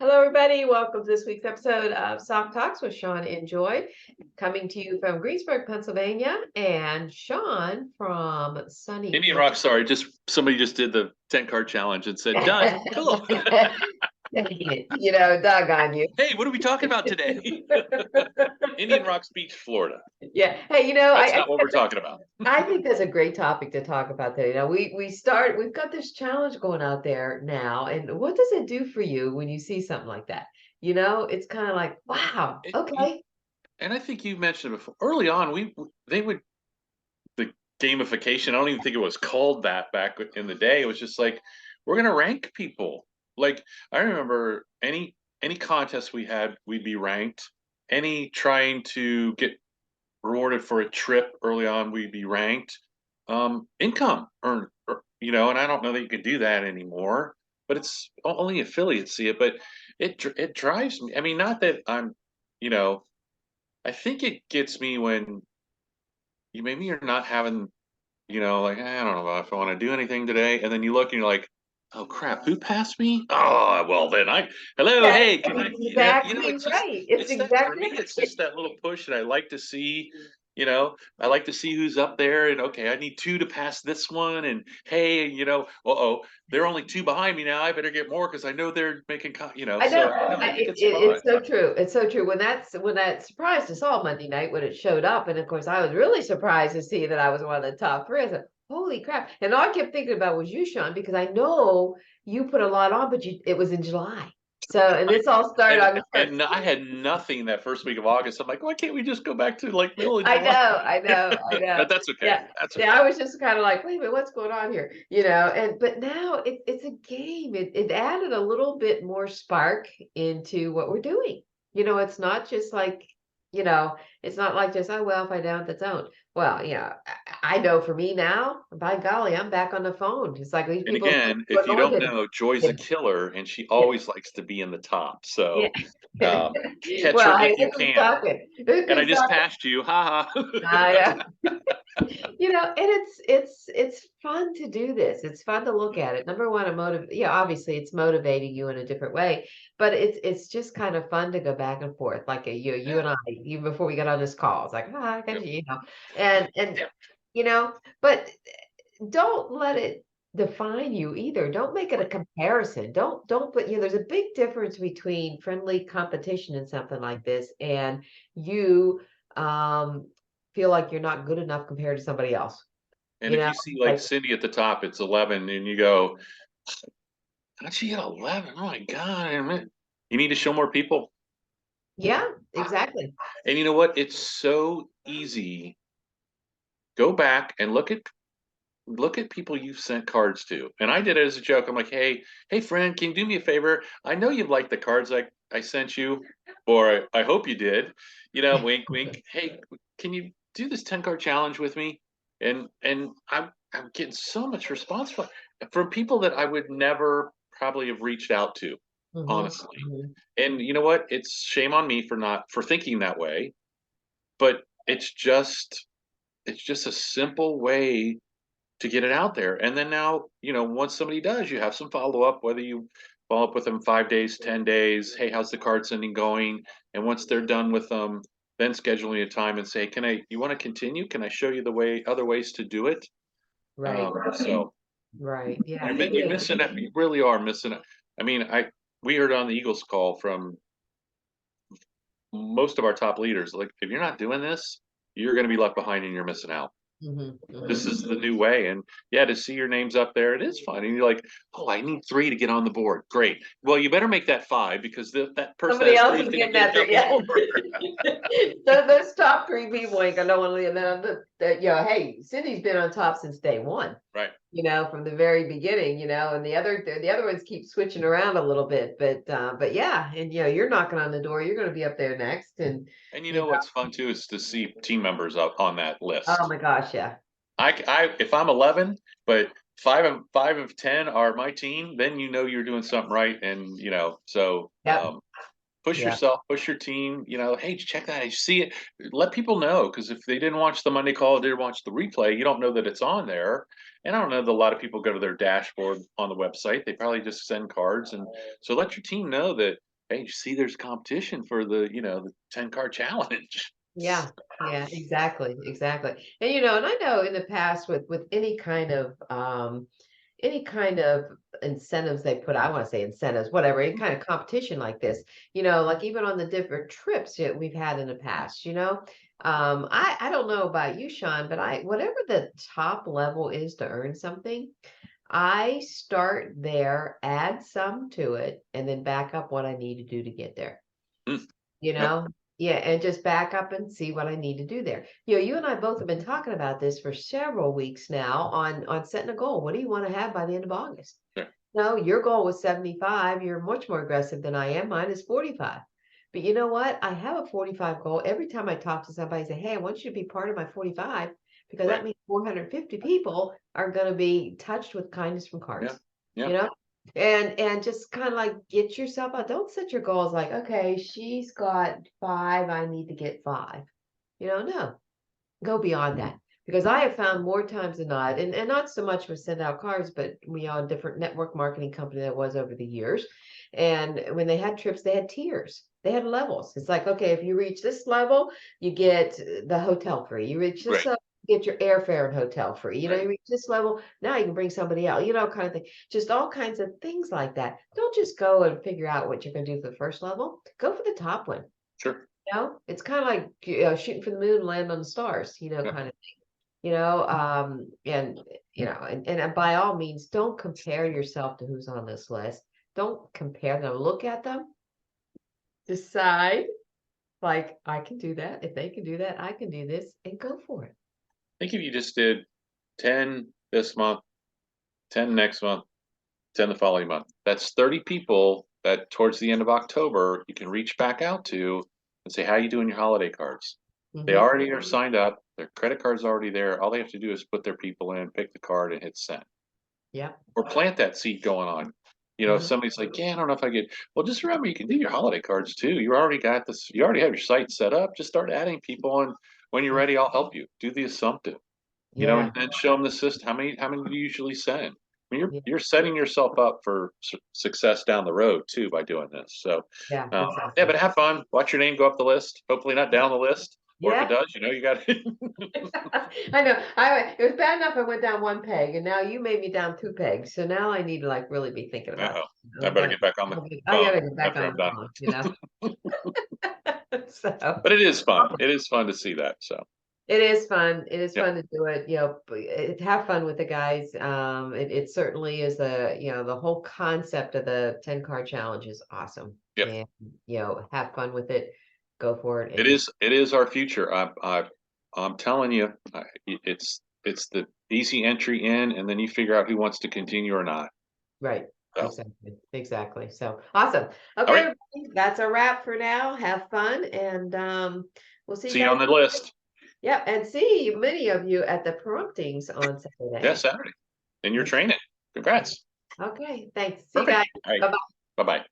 Hello, everybody. Welcome to this week's episode of Soft Talks with Sean and Joy, coming to you from Greensburg, Pennsylvania, and Sean from sunny Indian Rock, sorry, just somebody just did the 10 card challenge and said, done. Cool. Doggone you. Hey, what are we talking about today? Indian Rocks Beach, Florida. Yeah. Hey, That's not what we're talking about. I think that's a great topic to talk about today. We've got this challenge going out there now, and what does it do for you when you see something like that? It's kind of like, wow, okay. And I think you mentioned it before. Early on, they would the gamification. I don't even think it was called that back in the day. It was just like we're gonna rank people. Like I remember any contest we had, we'd be ranked. Any trying to get rewarded for a trip early on, we'd be ranked. Income earned, and I don't know that you can do that anymore. But it's only affiliates see it. But it drives me. I mean, not that I'm, you know, I think it gets me when maybe you're not having, like I don't know if I want to do anything today, and then you look and you're like, oh crap, who passed me? Oh well, then hello, That's hey, can I, exactly it's just right. It's it's that for me, exactly it's right. just that little push, and I like to see. I like to see who's up there, and okay, I need two to pass this one, and hey, they're only two behind me now. I better get more because I know they're making, I know. so I think it's fun. It's so true. It's so true. When that surprised us all Monday night when it showed up, and of course I was really surprised to see that I was one of the top three. I said, "Holy crap!" And all I kept thinking about was you, Sean, because I know you put a lot on, but it was in July. So, and this all started And August 1st. and I had nothing that first week of August. I'm like, why can't we just go back to like middle of I July? know, I know, I know. But that's okay. Yeah. That's Yeah, okay. I was just kind of like, wait a minute, what's going on here? But now it's a game. It added a little bit more spark into what we're doing. It's not just like, you know, it's not like just, oh well, if I don't, that's own. Well, I know for me now, by golly, I'm back on the phone. It's like these And people again, go if you don't northern. know, Joy's Yeah. a killer, and she Yeah. always likes to be in the top. Yeah. So um, catch her Well, hey, if you look who's can. talking. Look And I who's just talking. passed you. Ha ha. I and it's fun to do this. It's fun to look at it. Number one, obviously it's motivating you in a different way, but it's just kind of fun to go back and forth. Like you Yeah. and I, even before we got on this call, it's like, I got Yep. you, and Yep. but don't let it define you either. Don't make it a Right. comparison. Don't put, there's a big difference between friendly competition and something like this and you um feel like you're not good enough compared to somebody else. And You if know, you see like like Cindy at the top, it's 11, and you go, how'd she get 11? Oh my God. You need to show more people. yeah, exactly. And you know what? It's so easy. Go back and look at people you've sent cards to. And I did it as a joke. I'm like, hey friend, can you do me a favor? I know you've liked the cards I sent you, or I hope you did. Wink, wink. Hey, can you do this 10 card challenge with me? And I'm getting so much response from people that I would never probably have reached out to, Hmm. honestly. Hmm. And you know what? It's shame on me for thinking that way, but it's just a simple way to get it out there. And then now, once somebody does, you have some follow up, whether you follow up with them 5 days, 10 days. Hey, how's the card sending going? And once they're done with them, then scheduling a time and say, you want to continue? Can I show you other ways to do it? Right. So Right. Yeah, it you're is. missing it. You really are missing it. I mean, we heard on the Eagles call from most of our top leaders, like, if you're not doing this, you're going to be left behind and you're missing out. Hmm. This Hmm. is the new way. And yeah, to see your names up there, it is fun. And you're like, oh, I need three to get on the board. Great. Well, you better make that five because that person that Somebody has else three is is going to getting get a that there. couple Yeah. more. Those top three people ain't gonna want to leave. And then hey, Cindy's been on top since day one. Right. From the very beginning. And the other ones keep switching around a little bit, but yeah, and you're knocking on the door. You're going to be up there next, and And you you know know, what's fun too is to see team members up on that oh list. my gosh, yeah, If I'm 11, but five of 10 are my team, then you're doing something right. And so yep, push yeah, yourself, push your team. Hey, check that. I see it. Let people know, because if they didn't watch the Monday call, didn't watch the replay, you don't know that it's on there. And I don't know that a lot of people go to their dashboard on the website. They probably just send cards, and so let your team know that hey, you see, there's competition for the, the 10 car challenge. Yeah, yeah, exactly, exactly. And and I know in the past with any kind of incentives they put, I want to say incentives, whatever, any kind of competition like this, like even on the different trips that we've had in the past, I don't know about you, Sean, but I whatever the top level is to earn something, I start there, add some to it, and then back up what I need to do to get there. Mm, You yep, know? Yeah, and just back up and see what I need to do there. You and I both have been talking about this for several weeks now on setting a goal. What do you want to have by the end of August? yeah, No, your goal was 75. You're much more aggressive than I am. Mine is 45. But you know what? I have a 45 goal. Every time I talk to somebody, I say, hey, I want you to be part of my 45 because that right, means 450 people are going to be touched with kindness from yeah, cards. yeah. You know? And just kind of like get yourself out. Don't set your goals like, okay, she's got 5, I need to get 5. No, go beyond that. Because I have found more times than not, and not so much with send out cards, but we are a different network marketing company that was over the years. And when they had trips, they had tiers, they had levels. It's like, okay, if you reach this level, you get the hotel free. You reach this Right, level, you get your airfare and hotel free. right. You reach this level, now you can bring somebody out, kind of thing. Just all kinds of things like that. Don't just go and figure out what you're going to do for the first level. Go for the top one. Sure. It's kind of like shooting for the moon, land on the stars, Yeah. kind of and and by all means, don't compare yourself to who's on this list. Don't compare them. Look at them, decide like I can do that. If they can do that, I can do this, and go for it. Think if you just did 10 this month, 10 next month, 10 the following month. That's 30 people that towards the end of October you can reach back out to and say, how you doing your holiday cards? They Hmm. already are signed up. Their credit card's already there. All they have to do is put their people in, pick the card, and hit send. Yeah. Or plant that seed going on. If Hmm. somebody's like, yeah, I don't know if I get, well, just remember you can do your holiday cards too. You already got this, you already have your site set up. Just start adding people, and when you're ready, I'll help you. Do the assumptive, Yeah. and then show them the system. How many do you usually send? I mean, Yeah. you're setting yourself up for success down the road too by doing this. So, Yeah. yeah, Exactly. but have fun. Watch your name go up the list. Hopefully not down the list. Or if it Yeah. does, you got. I know. It was bad enough I went down one peg, and now you made me down 2 pegs. So now I need to like really be thinking about. Uh-oh. I better get back on the I phone gotta get back after on I'm the done. phone. So But it is fun. It is fun to see that. So, it is fun. It is yep, fun to do it. Have fun with the guys. It certainly is the whole concept of the 10 card challenge is awesome. yep. And have fun with it. Go for it It and is. It is our future. I'm telling you, it's the easy entry in, and then you figure out who wants to continue or not. right. So, Exactly. Exactly. So awesome. all Okay, right. everybody, that's a wrap for now. Have fun and we'll see you See you guys. on the list. Yeah, and see many of you at the promptings on Yeah, Saturday. Saturday. And you're Okay. training. Congrats. Okay, thanks. See you guys. Perfect. All right. Bye. Bye bye.